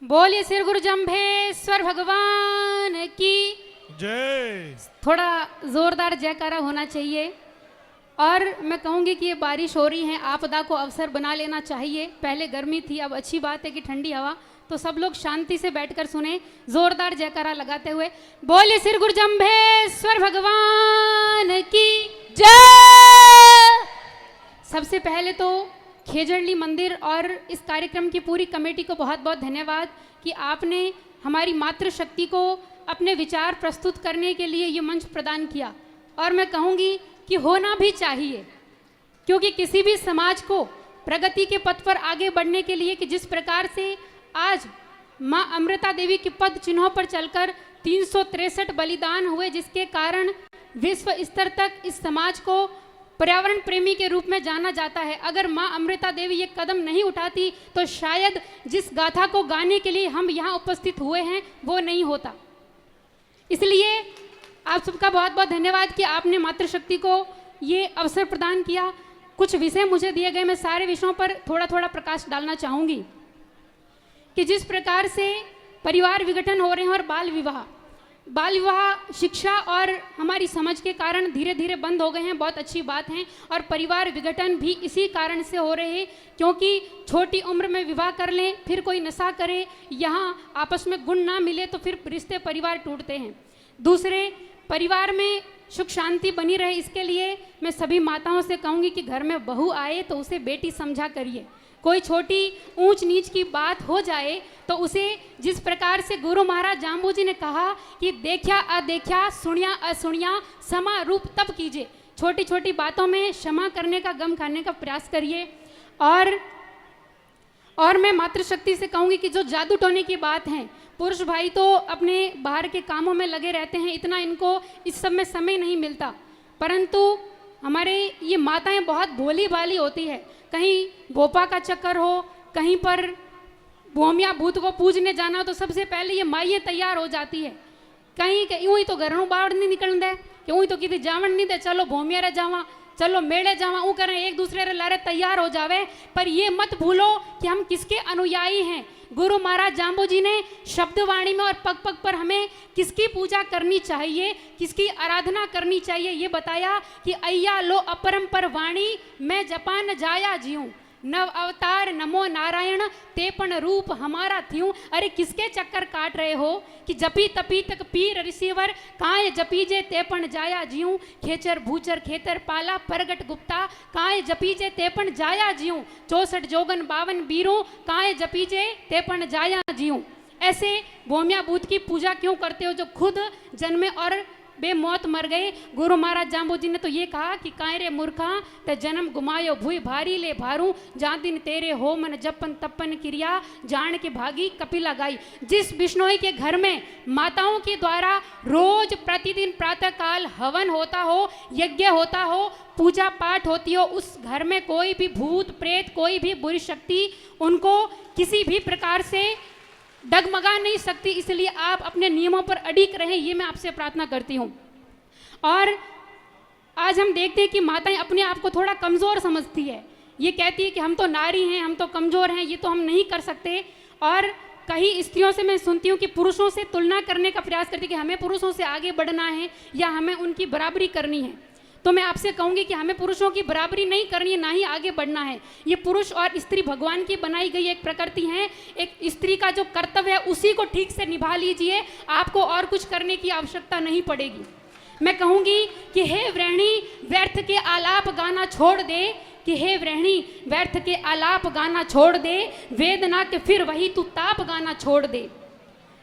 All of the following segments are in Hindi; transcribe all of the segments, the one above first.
बोलिए श्री गुरु जंभेश्वर भगवान की जय। थोड़ा जोरदार जयकारा होना चाहिए। और मैं कहूँगी कि ये बारिश हो रही है, आपदा को अवसर बना लेना चाहिए। पहले गर्मी थी, अब अच्छी बात है कि ठंडी हवा, तो सब लोग शांति से बैठकर सुने, जोरदार जयकारा लगाते हुए। बोलिए श्री गुरु जंभेश्वर भगवान की जय। सबसे पहले तो खेजड़ली मंदिर और इस कार्यक्रम की पूरी कमेटी को बहुत बहुत धन्यवाद कि आपने हमारी मातृशक्ति को अपने विचार प्रस्तुत करने के लिए ये मंच प्रदान किया। और मैं कहूँगी कि होना भी चाहिए, क्योंककि किसी भी समाज को प्रगति के पथ पर आगे बढ़ने के लिए कि जिस प्रकार से आज माँ अमृता देवी के पद चिन्हों पर चलकर 363 बलिदान हुए, जिसके कारण विश्व स्तर तक इस समाज को पर्यावरण प्रेमी के रूप में जाना जाता है। अगर माँ अमृता देवी ये कदम नहीं उठाती तो शायद जिस गाथा को गाने के लिए हम यहाँ उपस्थित हुए हैं वो नहीं होता। इसलिए आप सबका बहुत बहुत धन्यवाद कि आपने मातृशक्ति को ये अवसर प्रदान किया। कुछ विषय मुझे दिए गए, मैं सारे विषयों पर थोड़ा थोड़ा प्रकाश डालना चाहूँगी कि जिस प्रकार से परिवार विघटन हो रहे हैं और बाल विवाह शिक्षा और हमारी समझ के कारण धीरे धीरे बंद हो गए हैं, बहुत अच्छी बात है। और परिवार विघटन भी इसी कारण से हो रहे हैं, क्योंकि छोटी उम्र में विवाह कर लें, फिर कोई नशा करे, यहाँ आपस में गुण ना मिले तो फिर रिश्ते परिवार टूटते हैं। दूसरे, परिवार में सुख शांति बनी रहे, इसके लिए मैं सभी माताओं से कहूँगी कि घर में बहू आए तो उसे बेटी समझा करिए। कोई छोटी ऊंच नीच की बात हो जाए तो उसे, जिस प्रकार से गुरु महाराज जाम्बू जी ने कहा कि देखा अदेखा सुनिया असुनिया क्षमा रूप तब कीजिए, छोटी छोटी बातों में क्षमा करने का, गम खाने का प्रयास करिए। और मैं मातृशक्ति से कहूँगी कि जो जादू टोने की बात है, पुरुष भाई तो अपने बाहर के कामों में लगे रहते हैं, इतना इनको इस सब में समय नहीं मिलता, परंतु हमारे ये माताएं बहुत भोली भाली होती है। कहीं गोपा का चक्कर हो, कहीं पर भोमिया भूत को पूजने जाना हो तो सबसे पहले ये माइए तैयार हो जाती है। कहीं यूं ही तो घरों बाहर नहीं निकल दे, यूं ही तो किसी जावन नहीं दे, चलो भोमिया रे जावा, चलो मेले जावा, ऊ करें, एक दूसरे रे लारे तैयार हो जावे। पर ये मत भूलो कि हम किसके अनुयायी हैं। गुरु महाराज जाम्बू जी ने शब्दवाणी में और पग पग पर हमें किसकी पूजा करनी चाहिए, किसकी आराधना करनी चाहिए, ये बताया कि अय्या लो अपरंपर वाणी मैं जपान जाया जीऊं, नव अवतार नमो नारायण तेपन रूप हमारा थ्यूं। अरे किसके चक्कर काट रहे हो कि जपी तपी तक पीर रिसीवर काए जपीजे तेपन जाया जीऊं, खेचर भूचर खेतर पाला परगट गुप्ता काए जपीजे तेपन जाया जीऊं, 64 जोगन 52 बीरों काए जपीजे तेपन जाया जीऊं। ऐसे भोमिया भूत की पूजा क्यों करते हो जो खुद जन्मे और बेमौत मर गए। गुरु महाराज जाम्बू जी ने तो ये कहा कि काए रे मूर्खा ते जन्म गुमायो भूई भारी ले भारू, जा दिन तेरे हो मन जपन तपन क्रिया जान के भागी कपिला गाई। जिस बिश्नोई के घर में माताओं के द्वारा रोज प्रतिदिन प्रातः काल हवन होता हो, यज्ञ होता हो, पूजा पाठ होती हो, उस घर में कोई भी भूत प्रेत, कोई भी बुरी शक्ति उनको किसी भी प्रकार से डगमगा नहीं सकती। इसलिए आप अपने नियमों पर अडिग रहें, ये मैं आपसे प्रार्थना करती हूँ। और आज हम देखते हैं कि माताएं अपने आप को थोड़ा कमज़ोर समझती है, ये कहती है कि हम तो नारी हैं, हम तो कमज़ोर हैं, ये तो हम नहीं कर सकते। और कई स्त्रियों से मैं सुनती हूँ कि पुरुषों से तुलना करने का प्रयास करती है कि हमें पुरुषों से आगे बढ़ना है या हमें उनकी बराबरी करनी है। तो मैं आपसे कहूँगी कि हमें पुरुषों की बराबरी नहीं करनी है, ना ही आगे बढ़ना है। ये पुरुष और स्त्री भगवान की बनाई गई एक प्रकृति है। एक स्त्री का जो कर्तव्य है उसी को ठीक से निभा लीजिए, आपको और कुछ करने की आवश्यकता नहीं पड़ेगी। मैं कहूँगी कि हे व्रहणी व्यर्थ के आलाप गाना छोड़ दे, कि हे व्रहणी व्यर्थ के आलाप गाना छोड़ दे, वेदना के फिर वही तू ताप गाना छोड़ दे।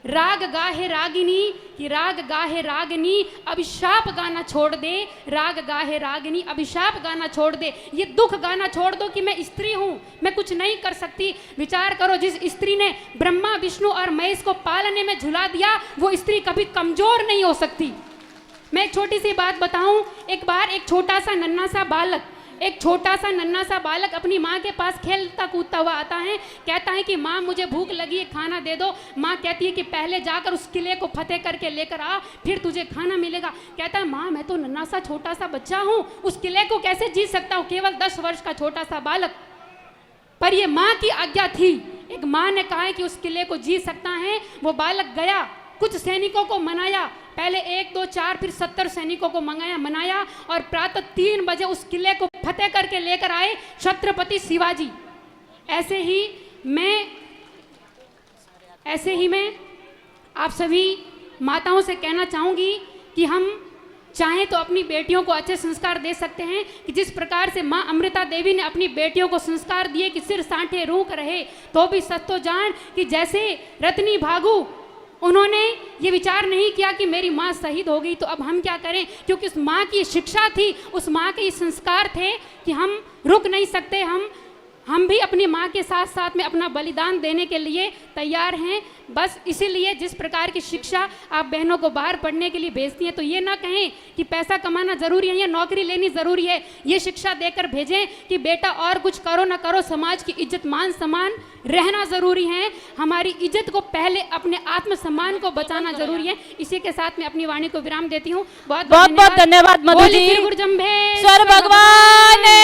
राग गाहे रागिनी कि राग गाहे रागिनी अभिशाप गाना छोड़ दे, राग गाहे रागिनी अभिशाप गाना छोड़ दे। ये दुख गाना छोड़ दो कि मैं स्त्री हूँ, मैं कुछ नहीं कर सकती। विचार करो, जिस स्त्री ने ब्रह्मा विष्णु और महेश को पालने में झुला दिया वो स्त्री कभी कमजोर नहीं हो सकती। मैं एक छोटी सी बात बताऊं। एक बार एक छोटा सा नन्हा सा बालक अपनी माँ के पास खेलता कूदता हुआ आता है, कहता है कि माँ मुझे भूख लगी है, खाना दे दो। माँ कहती है कि पहले जाकर उस किले को फतेह करके लेकर आ, फिर तुझे खाना मिलेगा। कहता है माँ मैं तो नन्हा सा छोटा सा बच्चा हूँ, उस किले को कैसे जीत सकता हूँ, केवल 10 वर्ष का छोटा सा बालक। पर ये माँ की आज्ञा थी। एक माँ ने कहा है कि उस किले को जीत सकता है। वो बालक गया, कुछ सैनिकों को मनाया, पहले 1 2 4 फिर 70 सैनिकों को मनाया और प्रातः 3 बजे उस किले को फतेह करके लेकर आए छत्रपति शिवाजी। ऐसे ही मैं आप सभी माताओं से कहना चाहूँगी कि हम चाहें तो अपनी बेटियों को अच्छे संस्कार दे सकते हैं कि जिस प्रकार से माँ अमृता देवी ने अपनी बेटियों को संस्कार दिए कि सिर सांठे रूख रहे तो भी सत्तो जान, कि जैसे रत्नी भागू उन्होंने ये विचार नहीं किया कि मेरी माँ शहीद हो गई तो अब हम क्या करें, क्योंकि उस माँ की शिक्षा थी, उस माँ के संस्कार थे कि हम रुक नहीं सकते, हम भी अपनी माँ के साथ साथ में अपना बलिदान देने के लिए तैयार हैं। बस इसीलिए जिस प्रकार की शिक्षा आप बहनों को बाहर पढ़ने के लिए भेजती हैं तो ये ना कहें कि पैसा कमाना ज़रूरी है या नौकरी लेनी ज़रूरी है। ये शिक्षा देकर भेजें कि बेटा और कुछ करो ना करो, समाज की इज्जत मान सम्मान रहना ज़रूरी है। हमारी इज्जत को पहले अपने आत्मसम्मान को बचाना ज़रूरी है। इसी के साथ मैं अपनी वाणी को विराम देती हूँ। बहुत बहुत धन्यवाद मधु जी। स्वर भगवान